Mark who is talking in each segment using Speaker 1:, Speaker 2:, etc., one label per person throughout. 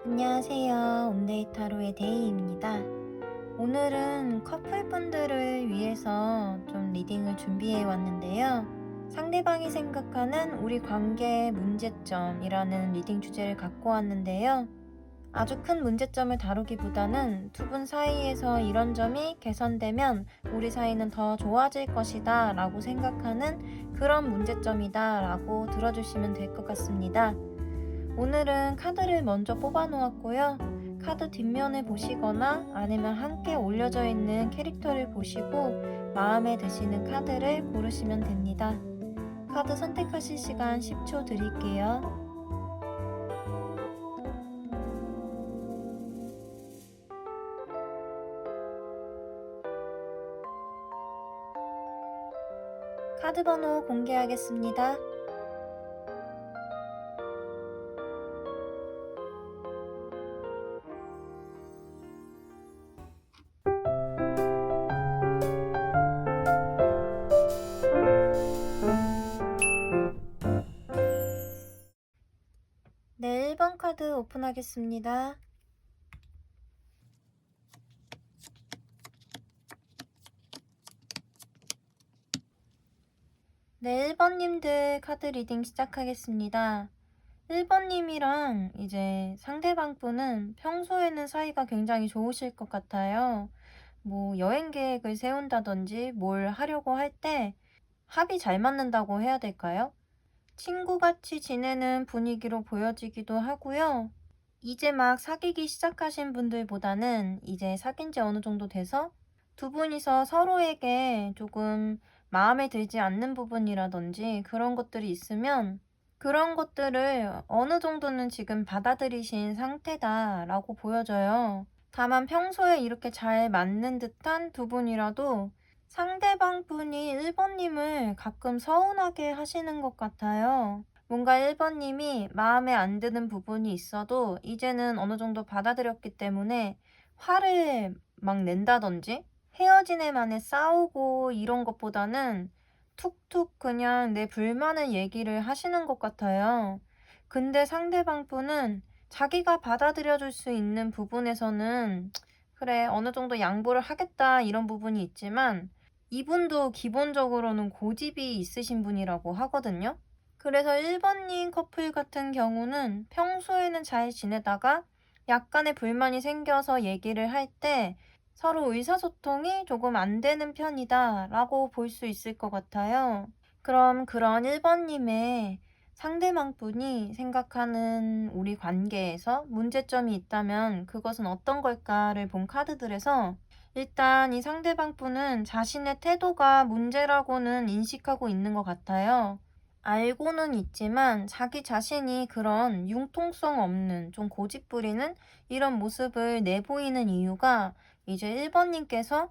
Speaker 1: 안녕하세요. 온데이타로의 데이입니다. 오늘은 커플분들을 위해서 좀 리딩을 준비해 왔는데요. 상대방이 생각하는 우리 관계의 문제점이라는 리딩 주제를 갖고 왔는데요. 아주 큰 문제점을 다루기보다는 두 분 사이에서 이런 점이 개선되면 우리 사이는 더 좋아질 것이다 라고 생각하는 그런 문제점이다 라고 들어주시면 될 것 같습니다. 오늘은 카드를 먼저 뽑아 놓았고요. 카드 뒷면을 보시거나 아니면 함께 올려져 있는 캐릭터를 보시고 마음에 드시는 카드를 고르시면 됩니다. 카드 선택하실 시간 10초 드릴게요. 카드 번호 공개하겠습니다. 네, 1번 카드 오픈하겠습니다. 네, 1번님들 카드 리딩 시작하겠습니다. 1번님이랑 이제 상대방 분은 평소에는 사이가 굉장히 좋으실 것 같아요. 뭐 여행 계획을 세운다든지 뭘 하려고 할 때 합이 잘 맞는다고 해야 될까요? 친구같이 지내는 분위기로 보여지기도 하고요. 이제 막 사귀기 시작하신 분들보다는 이제 사귄 지 어느 정도 돼서 두 분이서 서로에게 조금 마음에 들지 않는 부분이라든지 그런 것들이 있으면 그런 것들을 어느 정도는 지금 받아들이신 상태다라고 보여져요. 다만 평소에 이렇게 잘 맞는 듯한 두 분이라도 상대방 분이 1번님을 가끔 서운하게 하시는 것 같아요. 뭔가 1번님이 마음에 안 드는 부분이 있어도 이제는 어느 정도 받아들였기 때문에 화를 막 낸다든지 헤어진 애 만에 싸우고 이런 것보다는 툭툭 그냥 내 불만을 얘기를 하시는 것 같아요. 근데 상대방 분은 자기가 받아들여 줄 수 있는 부분에서는 그래, 어느 정도 양보를 하겠다 이런 부분이 있지만 이분도 기본적으로는 고집이 있으신 분이라고 하거든요. 그래서 1번님 커플 같은 경우는 평소에는 잘 지내다가 약간의 불만이 생겨서 얘기를 할 때 서로 의사소통이 조금 안 되는 편이다 라고 볼 수 있을 것 같아요. 그럼 그런 1번님의 상대방 분이 생각하는 우리 관계에서 문제점이 있다면 그것은 어떤 걸까를 본 카드들에서 일단 이 상대방 분은 자신의 태도가 문제라고는 인식하고 있는 것 같아요. 알고는 있지만 자기 자신이 그런 융통성 없는 좀 고집 부리는 이런 모습을 내보이는 이유가 이제 1번님께서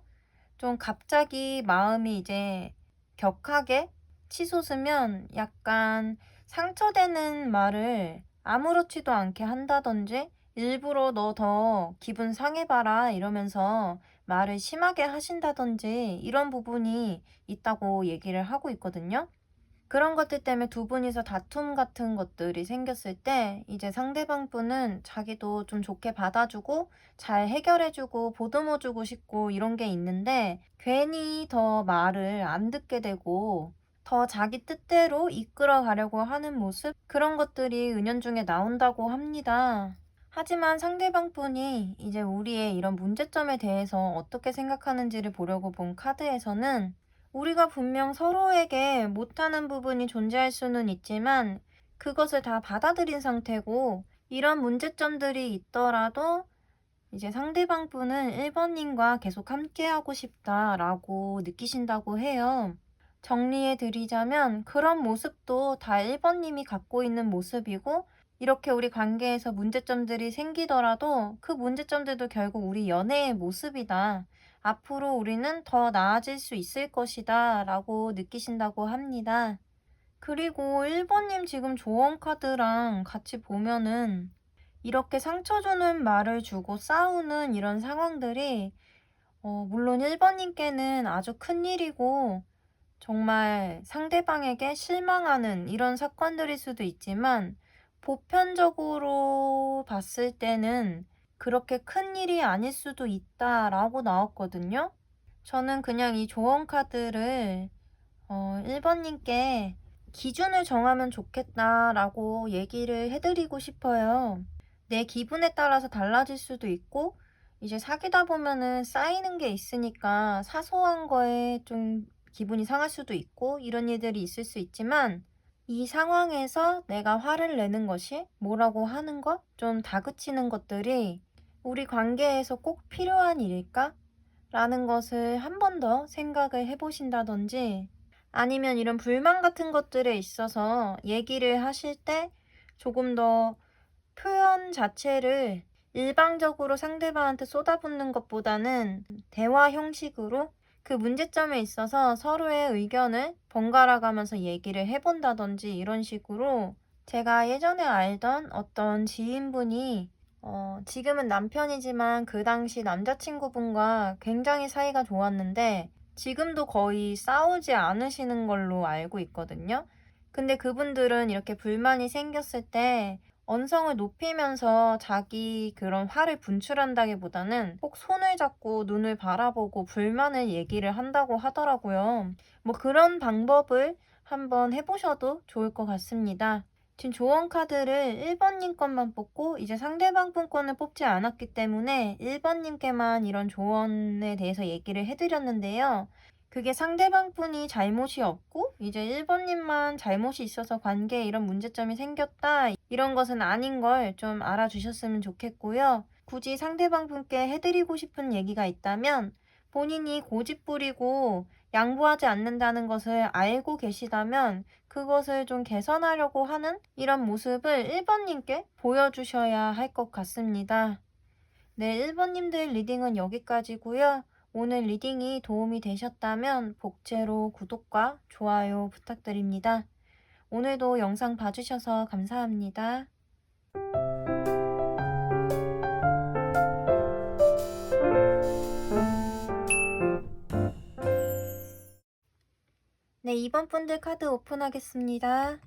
Speaker 1: 좀 갑자기 마음이 이제 격하게 치솟으면 약간 상처되는 말을 아무렇지도 않게 한다든지 일부러 너 더 기분 상해봐라 이러면서 말을 심하게 하신다든지 이런 부분이 있다고 얘기를 하고 있거든요. 그런 것들 때문에 두 분이서 다툼 같은 것들이 생겼을 때 이제 상대방 분은 자기도 좀 좋게 받아주고 잘 해결해주고 보듬어주고 싶고 이런 게 있는데 괜히 더 말을 안 듣게 되고 더 자기 뜻대로 이끌어 가려고 하는 모습 그런 것들이 은연중에 나온다고 합니다. 하지만 상대방 분이 이제 우리의 이런 문제점에 대해서 어떻게 생각하는지를 보려고 본 카드에서는 우리가 분명 서로에게 못하는 부분이 존재할 수는 있지만 그것을 다 받아들인 상태고 이런 문제점들이 있더라도 이제 상대방 분은 1번님과 계속 함께하고 싶다라고 느끼신다고 해요. 정리해 드리자면 그런 모습도 다 1번님이 갖고 있는 모습이고 이렇게 우리 관계에서 문제점들이 생기더라도 그 문제점들도 결국 우리 연애의 모습이다. 앞으로 우리는 더 나아질 수 있을 것이다. 라고 느끼신다고 합니다. 그리고 1번님 지금 조언 카드랑 같이 보면은 이렇게 상처 주는 말을 주고 싸우는 이런 상황들이 물론 1번님께는 아주 큰일이고 정말 상대방에게 실망하는 이런 사건들일 수도 있지만 보편적으로 봤을 때는 그렇게 큰 일이 아닐 수도 있다라고 나왔거든요. 저는 그냥 이 조언 카드를 1번님께 기준을 정하면 좋겠다라고 얘기를 해드리고 싶어요. 내 기분에 따라서 달라질 수도 있고, 이제 사귀다 보면은 쌓이는 게 있으니까 사소한 거에 좀 기분이 상할 수도 있고, 이런 일들이 있을 수 있지만, 이 상황에서 내가 화를 내는 것이 뭐라고 하는 것, 좀 다그치는 것들이 우리 관계에서 꼭 필요한 일일까? 라는 것을 한 번 더 생각을 해보신다든지, 아니면 이런 불만 같은 것들에 있어서 얘기를 하실 때 조금 더 표현 자체를 일방적으로 상대방한테 쏟아붓는 것보다는 대화 형식으로 그 문제점에 있어서 서로의 의견을 번갈아 가면서 얘기를 해본다든지, 이런 식으로 제가 예전에 알던 어떤 지인분이 지금은 남편이지만 그 당시 남자친구분과 굉장히 사이가 좋았는데 지금도 거의 싸우지 않으시는 걸로 알고 있거든요. 근데 그분들은 이렇게 불만이 생겼을 때 언성을 높이면서 자기 그런 화를 분출한다기보다는 꼭 손을 잡고 눈을 바라보고 불만을 얘기를 한다고 하더라고요. 뭐 그런 방법을 한번 해보셔도 좋을 것 같습니다. 지금 조언 카드를 1번님 것만 뽑고 이제 상대방 분 거는 뽑지 않았기 때문에 1번님께만 이런 조언에 대해서 얘기를 해드렸는데요. 그게 상대방 분이 잘못이 없고 이제 1번님만 잘못이 있어서 관계에 이런 문제점이 생겼다, 이런 것은 아닌 걸 좀 알아주셨으면 좋겠고요. 굳이 상대방 분께 해드리고 싶은 얘기가 있다면 본인이 고집 부리고 양보하지 않는다는 것을 알고 계시다면 그것을 좀 개선하려고 하는 이런 모습을 1번님께 보여주셔야 할 것 같습니다. 네, 1번님들 리딩은 여기까지고요. 오늘 리딩이 도움이 되셨다면 복제로 구독과 좋아요 부탁드립니다. 오늘도 영상 봐주셔서 감사합니다. 네, 2번 분들 카드 오픈하겠습니다.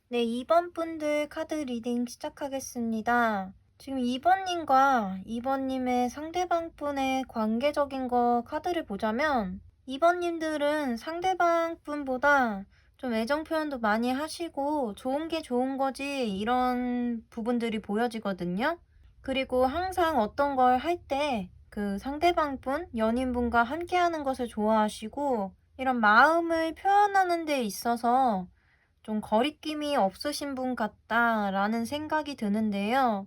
Speaker 1: 네, 2번 분들 카드 리딩 시작하겠습니다. 지금 2번님과 2번님의 상대방 분의 관계적인 거 카드를 보자면 2번님들은 상대방 분보다 좀 애정 표현도 많이 하시고 좋은 게 좋은 거지, 이런 부분들이 보여지거든요. 그리고 항상 어떤 걸 할 때 그 상대방 분, 연인분과 함께 하는 것을 좋아하시고 이런 마음을 표현하는 데 있어서 좀 거리낌이 없으신 분 같다라는 생각이 드는데요.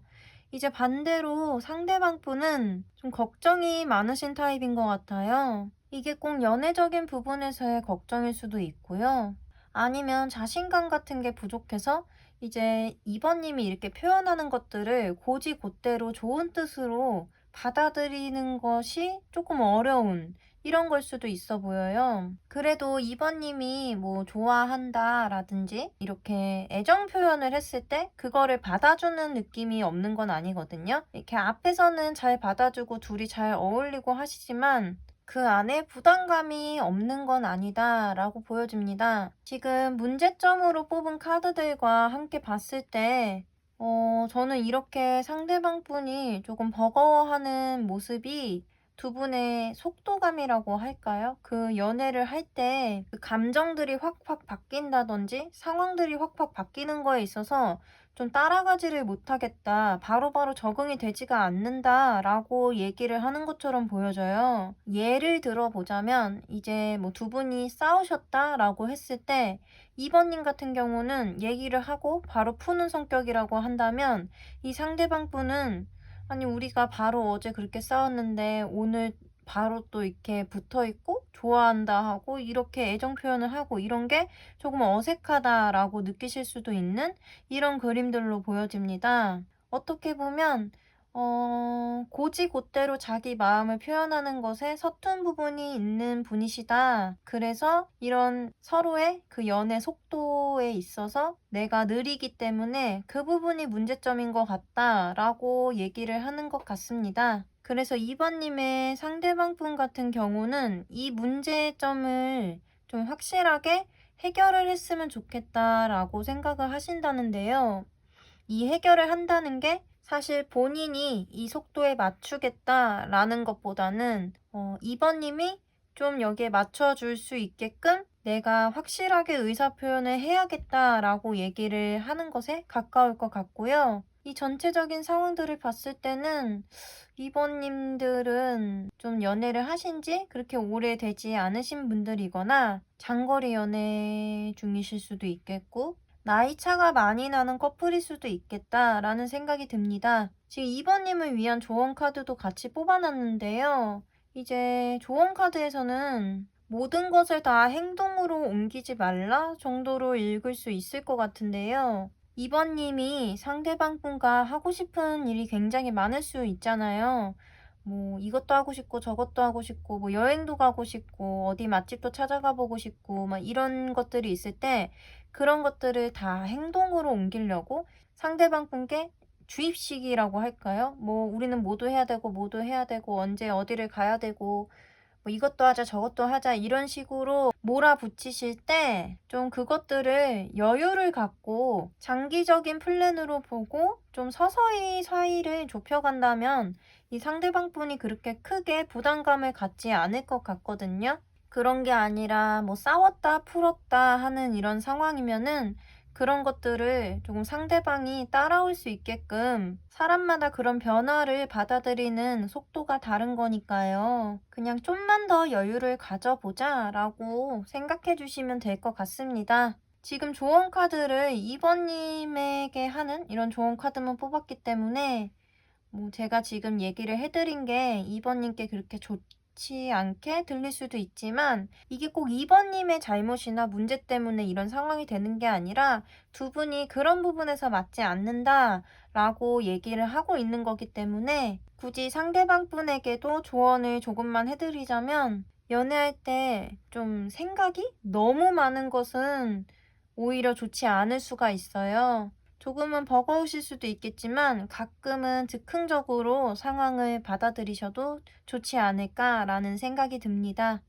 Speaker 1: 이제 반대로 상대방 분은 좀 걱정이 많으신 타입인 것 같아요. 이게 꼭 연애적인 부분에서의 걱정일 수도 있고요. 아니면 자신감 같은 게 부족해서 이제 2번님이 이렇게 표현하는 것들을 곧이곧대로 좋은 뜻으로 받아들이는 것이 조금 어려운 이런 걸 수도 있어 보여요. 그래도 2번님이 뭐 좋아한다 라든지 이렇게 애정 표현을 했을 때 그거를 받아주는 느낌이 없는 건 아니거든요. 이렇게 앞에서는 잘 받아주고 둘이 잘 어울리고 하시지만 그 안에 부담감이 없는 건 아니다 라고 보여집니다. 지금 문제점으로 뽑은 카드들과 함께 봤을 때 저는 이렇게 상대방 분이 조금 버거워하는 모습이 두 분의 속도감이라고 할까요? 그 연애를 할 때 그 감정들이 확확 바뀐다든지 상황들이 확확 바뀌는 거에 있어서 좀 따라가지를 못하겠다, 바로바로 적응이 되지가 않는다라고 얘기를 하는 것처럼 보여져요. 예를 들어보자면 이제 뭐 두 분이 싸우셨다라고 했을 때 2번님 같은 경우는 얘기를 하고 바로 푸는 성격이라고 한다면 이 상대방 분은 아니 우리가 바로 어제 그렇게 싸웠는데 오늘 바로 또 이렇게 붙어있고 좋아한다 하고 이렇게 애정 표현을 하고 이런 게 조금 어색하다라고 느끼실 수도 있는 이런 그림들로 보여집니다. 어떻게 보면 곧이곧대로 자기 마음을 표현하는 것에 서툰 부분이 있는 분이시다. 그래서 이런 서로의 그 연애 속도에 있어서 내가 느리기 때문에 그 부분이 문제점인 것 같다라고 얘기를 하는 것 같습니다. 그래서 2번님의 상대방 분 같은 경우는 이 문제점을 좀 확실하게 해결을 했으면 좋겠다라고 생각을 하신다는데요. 이 해결을 한다는 게 사실 본인이 이 속도에 맞추겠다라는 것보다는 2번 님이 좀 여기에 맞춰줄 수 있게끔 내가 확실하게 의사표현을 해야겠다라고 얘기를 하는 것에 가까울 것 같고요. 이 전체적인 상황들을 봤을 때는 2번 님들은 좀 연애를 하신 지 그렇게 오래되지 않으신 분들이거나 장거리 연애 중이실 수도 있겠고 나이 차가 많이 나는 커플일 수도 있겠다라는 생각이 듭니다. 지금 2번 님을 위한 조언 카드도 같이 뽑아놨는데요. 이제 조언 카드에서는 모든 것을 다 행동으로 옮기지 말라 정도로 읽을 수 있을 것 같은데요. 2번 님이 상대방 분과 하고 싶은 일이 굉장히 많을 수 있잖아요. 뭐 이것도 하고 싶고 저것도 하고 싶고 뭐 여행도 가고 싶고 어디 맛집도 찾아가 보고 싶고 막 이런 것들이 있을 때 그런 것들을 다 행동으로 옮기려고 상대방 분께 주입식이라고 할까요? 뭐 우리는 뭐도 해야 되고 뭐도 해야 되고 언제 어디를 가야 되고 뭐 이것도 하자 저것도 하자 이런 식으로 몰아붙이실 때 좀 그것들을 여유를 갖고 장기적인 플랜으로 보고 좀 서서히 사이를 좁혀간다면 이 상대방 분이 그렇게 크게 부담감을 갖지 않을 것 같거든요. 그런 게 아니라 뭐 싸웠다 풀었다 하는 이런 상황이면은 그런 것들을 조금 상대방이 따라올 수 있게끔 사람마다 그런 변화를 받아들이는 속도가 다른 거니까요. 그냥 좀만 더 여유를 가져보자 라고 생각해 주시면 될 것 같습니다. 지금 조언 카드를 2번님에게 하는 이런 조언 카드만 뽑았기 때문에 뭐 제가 지금 얘기를 해드린 게 2번님께 그렇게 좋지 않게 들릴 수도 있지만 이게 꼭 2번님의 잘못이나 문제 때문에 이런 상황이 되는 게 아니라 두 분이 그런 부분에서 맞지 않는다라고 얘기를 하고 있는 거기 때문에 굳이 상대방 분에게도 조언을 조금만 해드리자면 연애할 때 좀 생각이 너무 많은 것은 오히려 좋지 않을 수가 있어요. 조금은 버거우실 수도 있겠지만 가끔은 즉흥적으로 상황을 받아들이셔도 좋지 않을까라는 생각이 듭니다.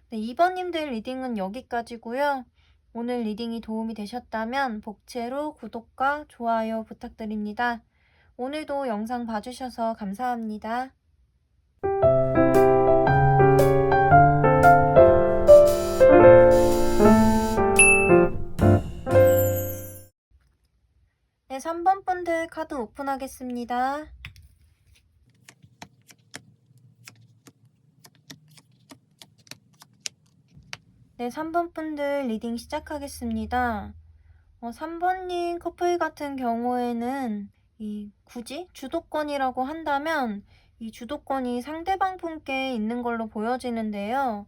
Speaker 1: 네, 2번님들 리딩은 여기까지고요. 오늘 리딩이 도움이 되셨다면 복채로 구독과 좋아요 부탁드립니다. 오늘도 영상 봐주셔서 감사합니다. 네, 3번 분들 카드 오픈하겠습니다. 네, 3번 분들 리딩 시작하겠습니다. 3번님 커플 같은 경우에는 이 굳이 주도권이라고 한다면 이 주도권이 상대방 분께 있는 걸로 보여지는데요.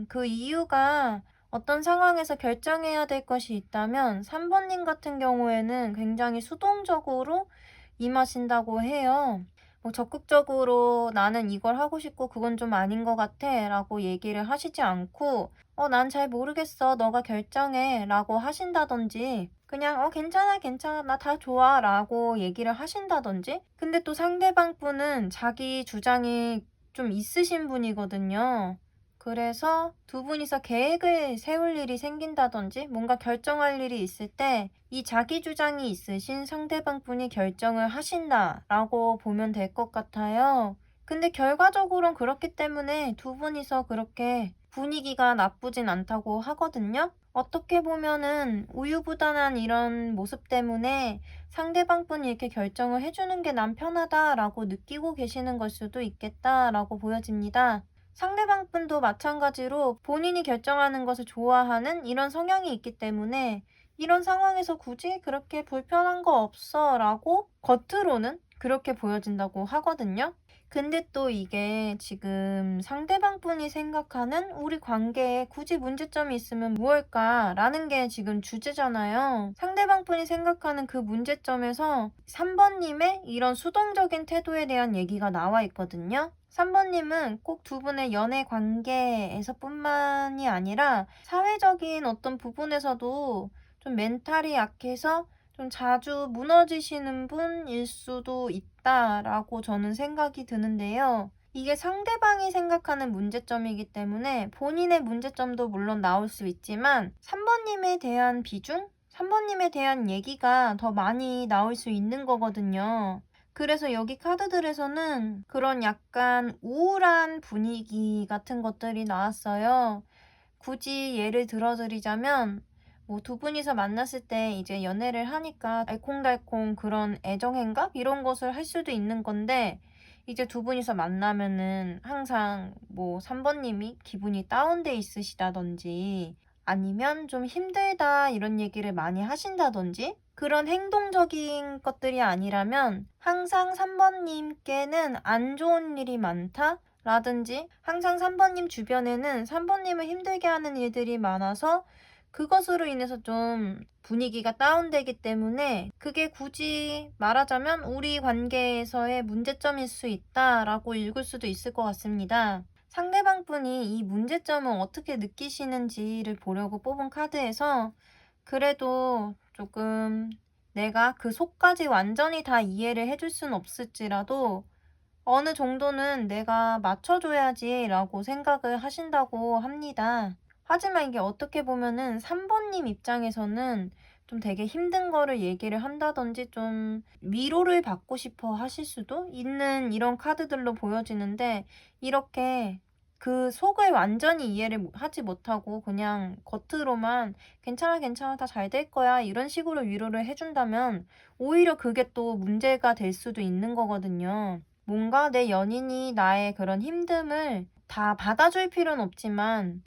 Speaker 1: 그 이유가 어떤 상황에서 결정해야 될 것이 있다면 3번님 같은 경우에는 굉장히 수동적으로 임하신다고 해요. 뭐 적극적으로 나는 이걸 하고 싶고 그건 좀 아닌 것 같아 라고 얘기를 하시지 않고 난 잘 모르겠어. 너가 결정해. 라고 하신다든지, 그냥, 괜찮아, 괜찮아. 나 다 좋아. 라고 얘기를 하신다든지. 근데 또 상대방 분은 자기 주장이 좀 있으신 분이거든요. 그래서 두 분이서 계획을 세울 일이 생긴다든지, 뭔가 결정할 일이 있을 때, 이 자기 주장이 있으신 상대방 분이 결정을 하신다라고 보면 될 것 같아요. 근데 결과적으로는 그렇기 때문에 두 분이서 그렇게 분위기가 나쁘진 않다고 하거든요. 어떻게 보면은 우유부단한 이런 모습 때문에 상대방 분이 이렇게 결정을 해주는 게 난 편하다라고 느끼고 계시는 걸 수도 있겠다라고 보여집니다. 상대방 분도 마찬가지로 본인이 결정하는 것을 좋아하는 이런 성향이 있기 때문에 이런 상황에서 굳이 그렇게 불편한 거 없어 라고 겉으로는 그렇게 보여진다고 하거든요. 근데 또 이게 지금 상대방 분이 생각하는 우리 관계에 굳이 문제점이 있으면 무엇일까라는 게 지금 주제잖아요. 상대방 분이 생각하는 그 문제점에서 3번님의 이런 수동적인 태도에 대한 얘기가 나와 있거든요. 3번님은 꼭 두 분의 연애 관계에서 뿐만이 아니라 사회적인 어떤 부분에서도 좀 멘탈이 약해서 좀 자주 무너지시는 분일 수도 있다라고 저는 생각이 드는데요. 이게 상대방이 생각하는 문제점이기 때문에 본인의 문제점도 물론 나올 수 있지만 3번님에 대한 비중? 3번님에 대한 얘기가 더 많이 나올 수 있는 거거든요. 그래서 여기 카드들에서는 그런 약간 우울한 분위기 같은 것들이 나왔어요. 굳이 예를 들어드리자면 뭐 두 분이서 만났을 때 이제 연애를 하니까 알콩달콩 그런 애정행각 이런 것을 할 수도 있는 건데, 이제 두 분이서 만나면은 항상 뭐 3번님이 기분이 다운돼 있으시다든지 아니면 좀 힘들다 이런 얘기를 많이 하신다든지, 그런 행동적인 것들이 아니라면 항상 3번님께는 안 좋은 일이 많다 라든지, 항상 3번님 주변에는 3번님을 힘들게 하는 일들이 많아서 그것으로 인해서 좀 분위기가 다운되기 때문에 그게 굳이 말하자면 우리 관계에서의 문제점일 수 있다라고 읽을 수도 있을 것 같습니다. 상대방 분이 이 문제점을 어떻게 느끼시는지를 보려고 뽑은 카드에서 그래도 조금 내가 그 속까지 완전히 다 이해를 해줄 순 없을지라도 어느 정도는 내가 맞춰줘야지라고 생각을 하신다고 합니다. 하지만 이게 어떻게 보면은 3번님 입장에서는 좀 되게 힘든 거를 얘기를 한다든지 좀 위로를 받고 싶어 하실 수도 있는 이런 카드들로 보여지는데, 이렇게 그 속을 완전히 이해를 하지 못하고 그냥 겉으로만 괜찮아, 괜찮아, 다 잘 될 거야 이런 식으로 위로를 해준다면 오히려 그게 또 문제가 될 수도 있는 거거든요. 뭔가 내 연인이 나의 그런 힘듦을 다 받아줄 필요는 없지만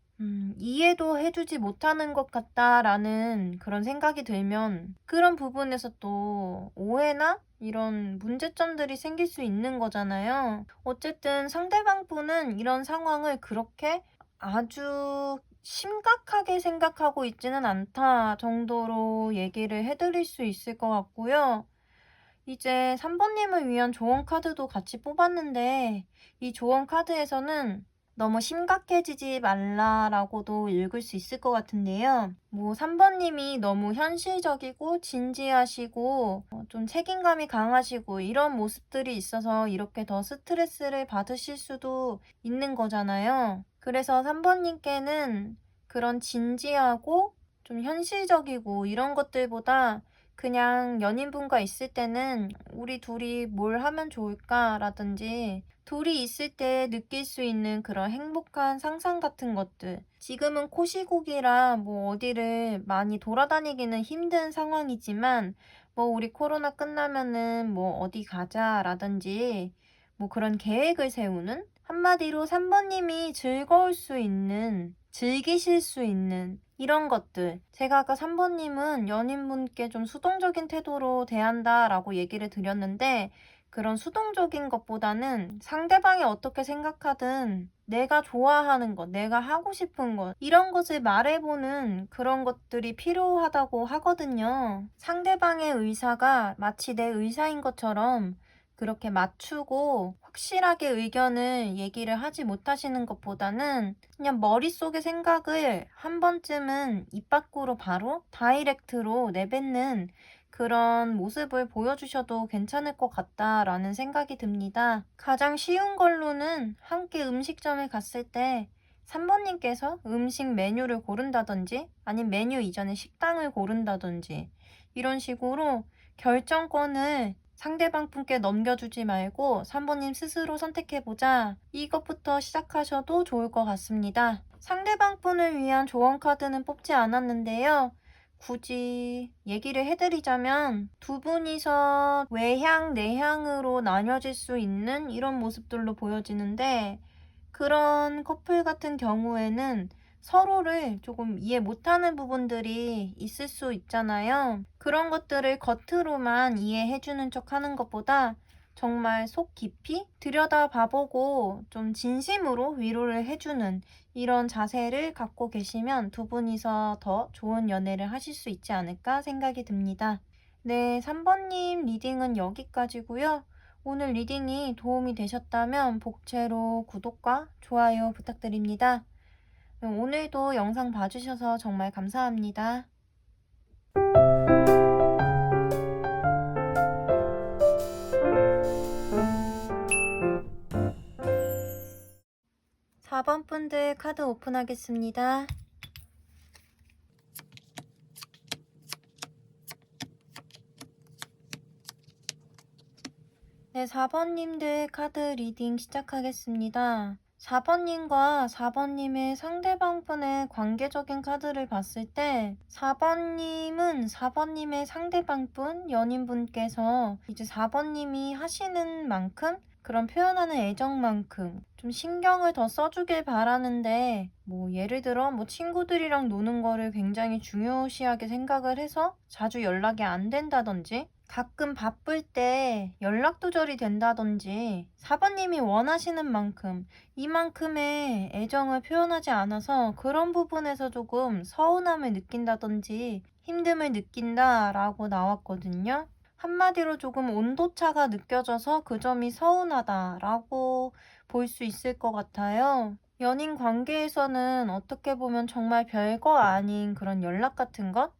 Speaker 1: 이해도 해주지 못하는 것 같다라는 그런 생각이 들면 그런 부분에서 또 오해나 이런 문제점들이 생길 수 있는 거잖아요. 어쨌든 상대방 분은 이런 상황을 그렇게 아주 심각하게 생각하고 있지는 않다 정도로 얘기를 해드릴 수 있을 것 같고요. 이제 3번님을 위한 조언 카드도 같이 뽑았는데, 이 조언 카드에서는 너무 심각해지지 말라라고도 읽을 수 있을 것 같은데요. 뭐 3번님이 너무 현실적이고 진지하시고 좀 책임감이 강하시고 이런 모습들이 있어서 이렇게 더 스트레스를 받으실 수도 있는 거잖아요. 그래서 3번님께는 그런 진지하고 좀 현실적이고 이런 것들보다 그냥 연인분과 있을 때는 우리 둘이 뭘 하면 좋을까라든지 둘이 있을 때 느낄 수 있는 그런 행복한 상상 같은 것들. 지금은 코시국이라 뭐 어디를 많이 돌아다니기는 힘든 상황이지만 뭐 우리 코로나 끝나면은 뭐 어디 가자라든지 뭐 그런 계획을 세우는, 한마디로 3번님이 즐거울 수 있는, 즐기실 수 있는 이런 것들. 제가 아까 3번님은 연인분께 좀 수동적인 태도로 대한다라고 얘기를 드렸는데, 그런 수동적인 것보다는 상대방이 어떻게 생각하든 내가 좋아하는 것, 내가 하고 싶은 것, 이런 것을 말해보는 그런 것들이 필요하다고 하거든요. 상대방의 의사가 마치 내 의사인 것처럼 그렇게 맞추고 확실하게 의견을 얘기를 하지 못하시는 것보다는 그냥 머릿속의 생각을 한 번쯤은 입 밖으로 바로 다이렉트로 내뱉는 그런 모습을 보여주셔도 괜찮을 것 같다라는 생각이 듭니다. 가장 쉬운 걸로는 함께 음식점을 갔을 때 3번님께서 음식 메뉴를 고른다든지 아니면 메뉴 이전에 식당을 고른다든지 이런 식으로 결정권을 상대방 분께 넘겨주지 말고 3번님 스스로 선택해보자, 이것부터 시작하셔도 좋을 것 같습니다. 상대방 분을 위한 조언 카드는 뽑지 않았는데요. 굳이 얘기를 해드리자면 두 분이서 외향, 내향으로 나뉘어질 수 있는 이런 모습들로 보여지는데, 그런 커플 같은 경우에는 서로를 조금 이해 못하는 부분들이 있을 수 있잖아요. 그런 것들을 겉으로만 이해해주는 척 하는 것보다 정말 속 깊이 들여다봐보고 좀 진심으로 위로를 해주는 이런 자세를 갖고 계시면 두 분이서 더 좋은 연애를 하실 수 있지 않을까 생각이 듭니다. 네, 3번님 리딩은 여기까지고요. 오늘 리딩이 도움이 되셨다면 복채로 구독과 좋아요 부탁드립니다. 오늘도 영상 봐주셔서 정말 감사합니다. 4번 분들 카드 오픈하겠습니다. 네, 4번님들 카드 리딩 시작하겠습니다. 4번님과 4번님의 상대방분의 관계적인 카드를 봤을 때 4번님은 4번님의 상대방분, 연인분께서 이제 4번님이 하시는 만큼 그런 표현하는 애정만큼 좀 신경을 더 써주길 바라는데 뭐 예를 들어 뭐 친구들이랑 노는 거를 굉장히 중요시하게 생각을 해서 자주 연락이 안 된다든지 가끔 바쁠 때 연락 두절이 된다든지 4번님이 원하시는 만큼 이만큼의 애정을 표현하지 않아서 그런 부분에서 조금 서운함을 느낀다든지 힘듦을 느낀다라고 나왔거든요. 한마디로 조금 온도차가 느껴져서 그 점이 서운하다라고 볼 수 있을 것 같아요. 연인 관계에서는 어떻게 보면 정말 별거 아닌 그런 연락 같은 것?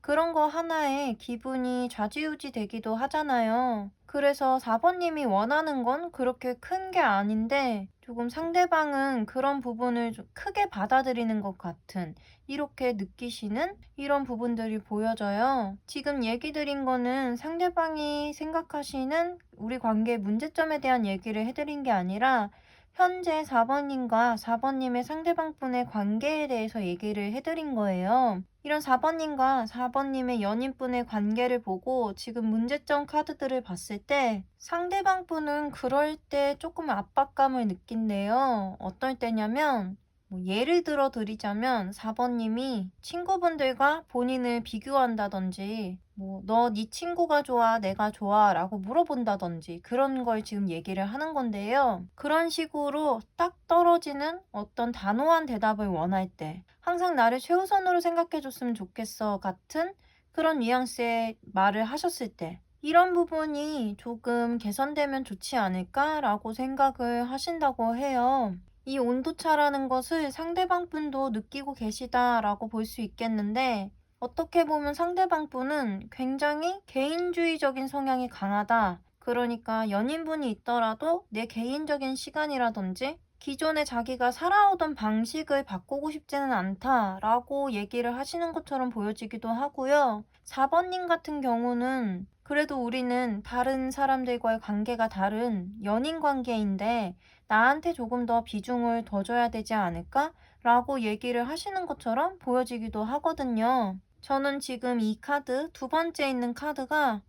Speaker 1: 그런 거 하나에 기분이 좌지우지 되기도 하잖아요. 그래서 4번님이 원하는 건 그렇게 큰 게 아닌데 조금 상대방은 그런 부분을 좀 크게 받아들이는 것 같은 이렇게 느끼시는 이런 부분들이 보여져요. 지금 얘기 드린 거는 상대방이 생각하시는 우리 관계의 문제점에 대한 얘기를 해드린 게 아니라 현재 4번님과 4번님의 상대방분의 관계에 대해서 얘기를 해드린 거예요. 이런 4번님과 4번님의 연인분의 관계를 보고 지금 문제점 카드들을 봤을 때 상대방분은 그럴 때 조금 압박감을 느낀대요. 어떨 때냐면 뭐 예를 들어 드리자면 4번님이 친구분들과 본인을 비교한다든지 뭐 너 네 친구가 좋아 내가 좋아 라고 물어본다든지 그런 걸 지금 얘기를 하는 건데요. 그런 식으로 딱 떨어지는 어떤 단호한 대답을 원할 때 항상 나를 최우선으로 생각해 줬으면 좋겠어 같은 그런 뉘앙스의 말을 하셨을 때 이런 부분이 조금 개선되면 좋지 않을까라고 생각을 하신다고 해요. 이 온도차라는 것을 상대방 분도 느끼고 계시다라고 볼 수 있겠는데 어떻게 보면 상대방 분은 굉장히 개인주의적인 성향이 강하다. 그러니까 연인분이 있더라도 내 개인적인 시간이라든지 기존에 자기가 살아오던 방식을 바꾸고 싶지는 않다라고 얘기를 하시는 것처럼 보여지기도 하고요. 4번님 같은 경우는 그래도 우리는 다른 사람들과의 관계가 다른 연인 관계인데 나한테 조금 더 비중을 더 줘야 되지 않을까? 라고 얘기를 하시는 것처럼 보여지기도 하거든요. 저는 지금 이 카드, 두 번째 있는 카드가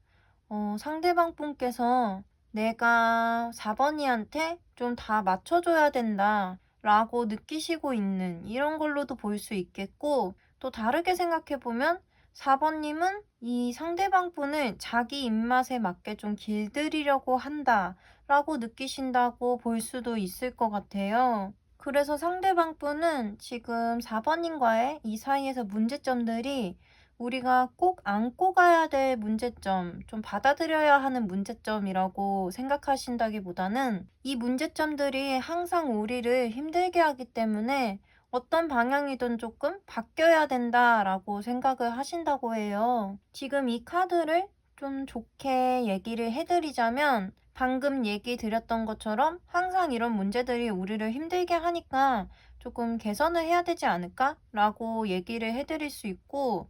Speaker 1: 상대방 분께서 내가 4번이한테 좀 다 맞춰줘야 된다 라고 느끼시고 있는 이런 걸로도 볼 수 있겠고 또 다르게 생각해보면 4번님은 이 상대방 분을 자기 입맛에 맞게 좀 길들이려고 한다 라고 느끼신다고 볼 수도 있을 것 같아요. 그래서 상대방 분은 지금 4번님과의 이 사이에서 문제점들이 우리가 꼭 안고 가야 될 문제점, 좀 받아들여야 하는 문제점이라고 생각하신다기보다는 이 문제점들이 항상 우리를 힘들게 하기 때문에 어떤 방향이든 조금 바뀌어야 된다라고 생각을 하신다고 해요. 지금 이 카드를 좀 좋게 얘기를 해드리자면 방금 얘기 드렸던 것처럼 항상 이런 문제들이 우리를 힘들게 하니까 조금 개선을 해야 되지 않을까? 라고 얘기를 해드릴 수 있고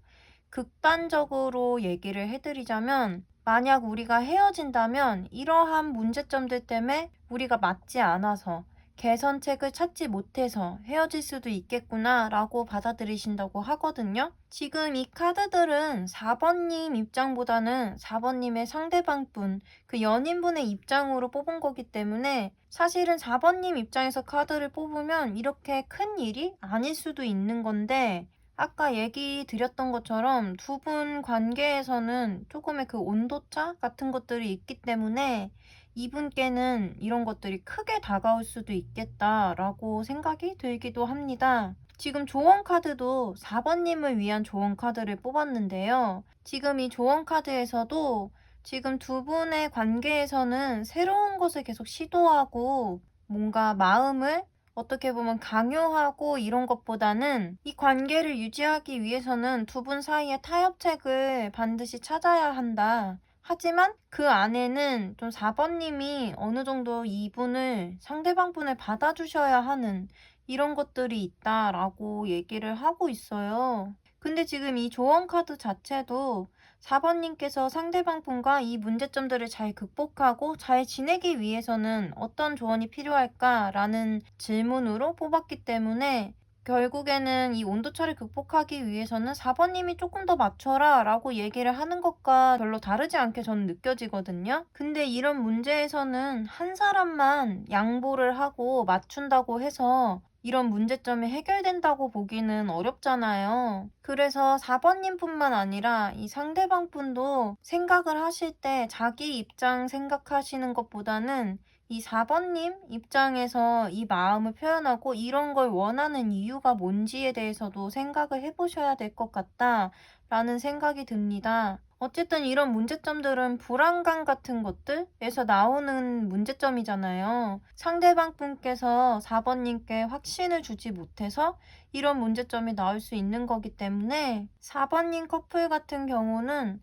Speaker 1: 극단적으로 얘기를 해드리자면 만약 우리가 헤어진다면 이러한 문제점들 때문에 우리가 맞지 않아서 개선책을 찾지 못해서 헤어질 수도 있겠구나 라고 받아들이신다고 하거든요. 지금 이 카드들은 4번님 입장보다는 4번님의 상대방분, 그 연인분의 입장으로 뽑은 거기 때문에 사실은 4번님 입장에서 카드를 뽑으면 이렇게 큰 일이 아닐 수도 있는 건데 아까 얘기 드렸던 것처럼 두 분 관계에서는 조금의 그 온도차 같은 것들이 있기 때문에 이분께는 이런 것들이 크게 다가올 수도 있겠다라고 생각이 들기도 합니다. 지금 조언 카드도 4번님을 위한 조언 카드를 뽑았는데요. 지금 이 조언 카드에서도 지금 두 분의 관계에서는 새로운 것을 계속 시도하고 뭔가 마음을 어떻게 보면 강요하고 이런 것보다는 이 관계를 유지하기 위해서는 두 분 사이의 타협책을 반드시 찾아야 한다. 하지만 그 안에는 좀 4번님이 어느 정도 이분을 상대방 분을 받아주셔야 하는 이런 것들이 있다라고 얘기를 하고 있어요. 근데 지금 이 조언 카드 자체도 4번님께서 상대방 분과 이 문제점들을 잘 극복하고 잘 지내기 위해서는 어떤 조언이 필요할까라는 질문으로 뽑았기 때문에 결국에는 이 온도차를 극복하기 위해서는 4번님이 조금 더 맞춰라 라고 얘기를 하는 것과 별로 다르지 않게 저는 느껴지거든요. 근데 이런 문제에서는 한 사람만 양보를 하고 맞춘다고 해서 이런 문제점이 해결된다고 보기는 어렵잖아요. 그래서 4번님 뿐만 아니라 이 상대방 분도 생각을 하실 때 자기 입장 생각하시는 것보다는 이 4번님 입장에서 이 마음을 표현하고 이런 걸 원하는 이유가 뭔지에 대해서도 생각을 해보셔야 될 것 같다라는 생각이 듭니다. 어쨌든 이런 문제점들은 불안감 같은 것들에서 나오는 문제점이잖아요. 상대방 분께서 4번님께 확신을 주지 못해서 이런 문제점이 나올 수 있는 거기 때문에 4번님 커플 같은 경우는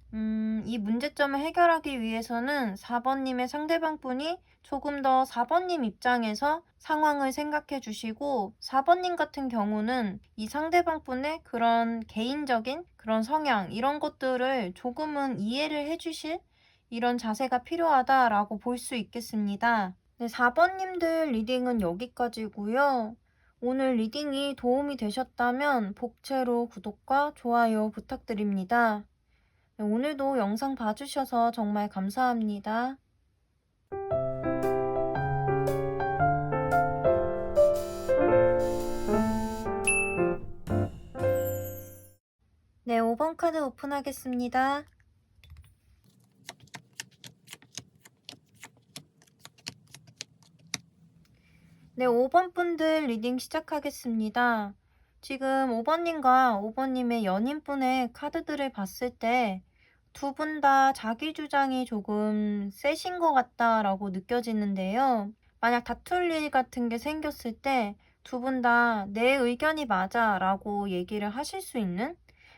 Speaker 1: 이 문제점을 해결하기 위해서는 4번님의 상대방 분이 조금 더 4번님 입장에서 상황을 생각해 주시고 4번님 같은 경우는 이 상대방 분의 그런 개인적인 그런 성향 이런 것들을 조금은 이해를 해 주실 이런 자세가 필요하다라고 볼 수 있겠습니다. 네, 4번님들 리딩은 여기까지고요. 오늘 리딩이 도움이 되셨다면 복채로 구독과 좋아요 부탁드립니다. 네, 오늘도 영상 봐주셔서 정말 감사합니다. 네, 5번 카드 오픈하겠습니다. 네, 5번 분들 리딩 시작하겠습니다. 지금 5번님과 5번님의 연인분의 카드들을 봤을 때 두 분 다 자기 주장이 조금 세신 것 같다라고 느껴지는데요. 만약 다툴 일 같은 게 생겼을 때 두 분 다 내 의견이 맞아 라고 얘기를 하실 수 있는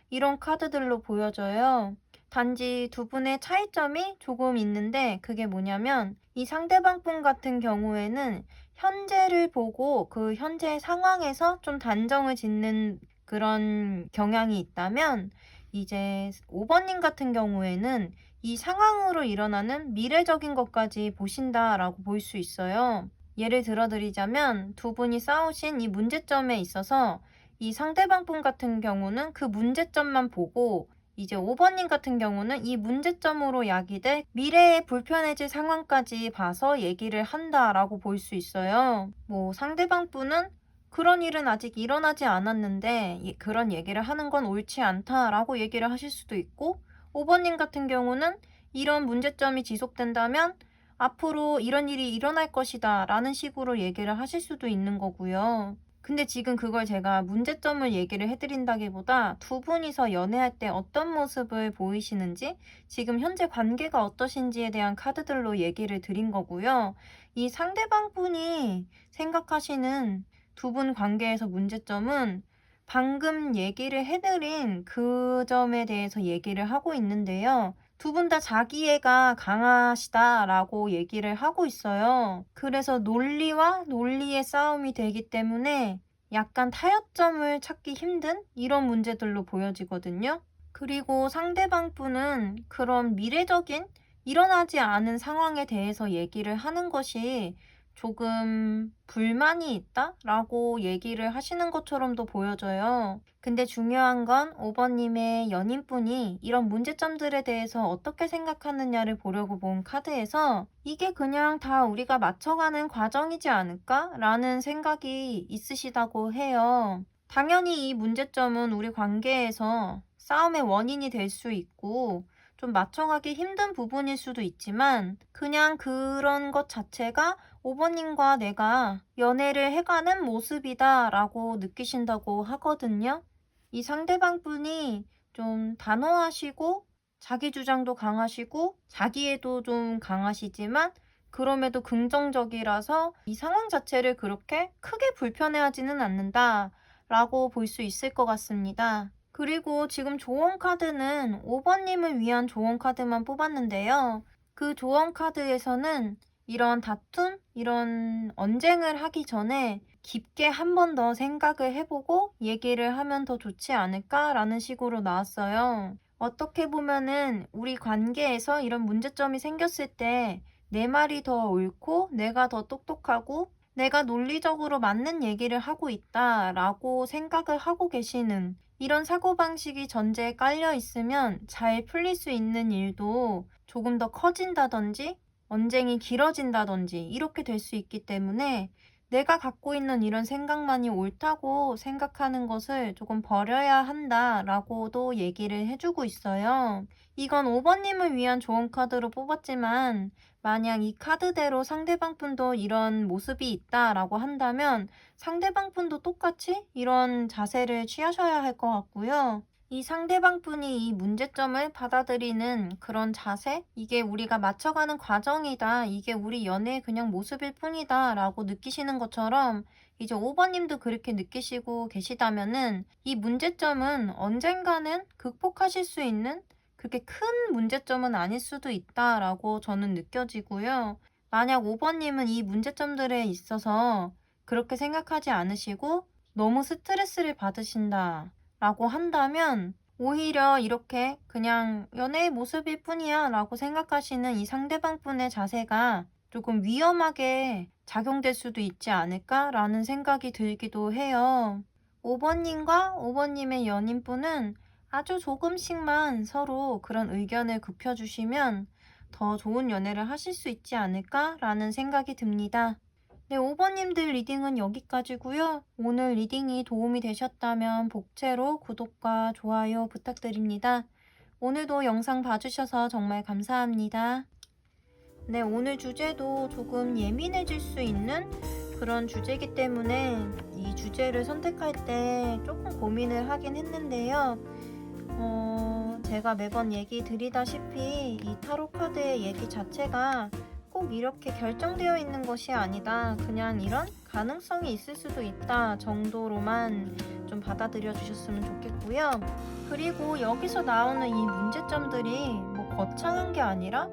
Speaker 1: 이런 카드들로 보여져요. 단지 두 분의 차이점이 조금 있는데 그게 뭐냐면 이 상대방 분 같은 경우에는 현재를 보고 그 현재 상황에서 좀 단정을 짓는 그런 경향이 있다면 이제 5번님 같은 경우에는 이 상황으로 일어나는 미래적인 것까지 보신다라고 볼 수 있어요. 예를 들어 드리자면 두 분이 싸우신 이 문제점에 있어서 이 상대방 분 같은 경우는 그 문제점만 보고 이제 5번님 같은 경우는 이 문제점으로 야기될 미래에 불편해질 상황까지 봐서 얘기를 한다라고 볼 수 있어요. 뭐 상대방 분은 그런 일은 아직 일어나지 않았는데 그런 얘기를 하는 건 옳지 않다라고 얘기를 하실 수도 있고 5번님 같은 경우는 이런 문제점이 지속된다면 앞으로 이런 일이 일어날 것이다 라는 식으로 얘기를 하실 수도 있는 거고요. 근데 지금 그걸 제가 문제점을 얘기를 해드린다기보다 두 분이서 연애할 때 어떤 모습을 보이시는지 지금 현재 관계가 어떠신지에 대한 카드들로 얘기를 드린 거고요. 이 상대방 분이 생각하시는 두 분 관계에서 문제점은 방금 얘기를 해드린 그 점에 대해서 얘기를 하고 있는데요. 두 분 다 자기애가 강하시다라고 얘기를 하고 있어요. 그래서 논리와 논리의 싸움이 되기 때문에 약간 타협점을 찾기 힘든 이런 문제들로 보여지거든요. 그리고 상대방 분은 그런 미래적인 일어나지 않은 상황에 대해서 얘기를 하는 것이 조금 불만이 있다라고 얘기를 하시는 것처럼도 보여져요. 근데 중요한 건 5번님의 연인분이 이런 문제점들에 대해서 어떻게 생각하느냐를 보려고 본 카드에서 이게 그냥 다 우리가 맞춰가는 과정이지 않을까? 라는 생각이 있으시다고 해요. 당연히 이 문제점은 우리 관계에서 싸움의 원인이 될 수 있고 좀 맞춰가기 힘든 부분일 수도 있지만 그냥 그런 것 자체가 5번님과 내가 연애를 해가는 모습이다 라고 느끼신다고 하거든요. 이 상대방 분이 좀 단호하시고 자기 주장도 강하시고 자기애도 좀 강하시지만 그럼에도 긍정적이라서 이 상황 자체를 그렇게 크게 불편해하지는 않는다 라고 볼 수 있을 것 같습니다. 그리고 지금 조언 카드는 5번님을 위한 조언 카드만 뽑았는데요. 그 조언 카드에서는 이런 다툼, 이런 언쟁을 하기 전에 깊게 한 번 더 생각을 해보고 얘기를 하면 더 좋지 않을까라는 식으로 나왔어요. 어떻게 보면은 우리 관계에서 이런 문제점이 생겼을 때 내 말이 더 옳고 내가 더 똑똑하고 내가 논리적으로 맞는 얘기를 하고 있다라고 생각을 하고 계시는 이런 사고방식이 전제에 깔려 있으면 잘 풀릴 수 있는 일도 조금 더 커진다든지 언쟁이 길어진다든지 이렇게 될 수 있기 때문에 내가 갖고 있는 이런 생각만이 옳다고 생각하는 것을 조금 버려야 한다라고도 얘기를 해주고 있어요. 이건 5번님을 위한 좋은 카드로 뽑았지만 만약 이 카드대로 상대방 분도 이런 모습이 있다라고 한다면 상대방 분도 똑같이 이런 자세를 취하셔야 할 것 같고요. 이 상대방 분이 이 문제점을 받아들이는 그런 자세? 이게 우리가 맞춰가는 과정이다. 이게 우리 연애의 그냥 모습일 뿐이다. 라고 느끼시는 것처럼 이제 5번님도 그렇게 느끼시고 계시다면은 이 문제점은 언젠가는 극복하실 수 있는 그렇게 큰 문제점은 아닐 수도 있다라고 저는 느껴지고요. 만약 5번님은 이 문제점들에 있어서 그렇게 생각하지 않으시고 너무 스트레스를 받으신다. 라고 한다면 오히려 이렇게 그냥 연애의 모습일 뿐이야 라고 생각하시는 이 상대방 분의 자세가 조금 위험하게 작용될 수도 있지 않을까 라는 생각이 들기도 해요. 5번님과 5번님의 연인분은 아주 조금씩만 서로 그런 의견을 굽혀주시면 더 좋은 연애를 하실 수 있지 않을까 라는 생각이 듭니다. 네, 5번님들 리딩은 여기까지고요. 오늘 리딩이 도움이 되셨다면 복채로 구독과 좋아요 부탁드립니다. 오늘도 영상 봐주셔서 정말 감사합니다. 네, 오늘 주제도 조금 예민해질 수 있는 그런 주제이기 때문에 이 주제를 선택할 때 조금 고민을 하긴 했는데요. 제가 매번 얘기 드리다시피 이 타로 카드의 얘기 자체가 꼭 이렇게 결정되어 있는 것이 아니다. 그냥 이런 가능성이 있을 수도 있다 정도로만 좀 받아들여 주셨으면 좋겠고요. 그리고 여기서 나오는 이 문제점들이 뭐 거창한 게 아니라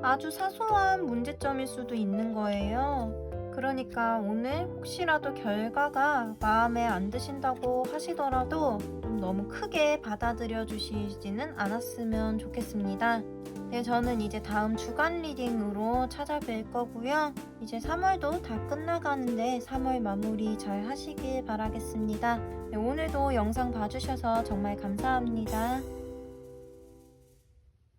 Speaker 1: 아주 사소한 문제점일 수도 있는 거예요. 그러니까 오늘 혹시라도 결과가 마음에 안 드신다고 하시더라도 좀 너무 크게 받아들여 주시지는 않았으면 좋겠습니다. 네, 저는 이제 다음 주간 리딩으로 찾아뵐 거고요. 이제 3월도 다 끝나가는데 3월 마무리 잘 하시길 바라겠습니다. 네, 오늘도 영상 봐주셔서 정말 감사합니다.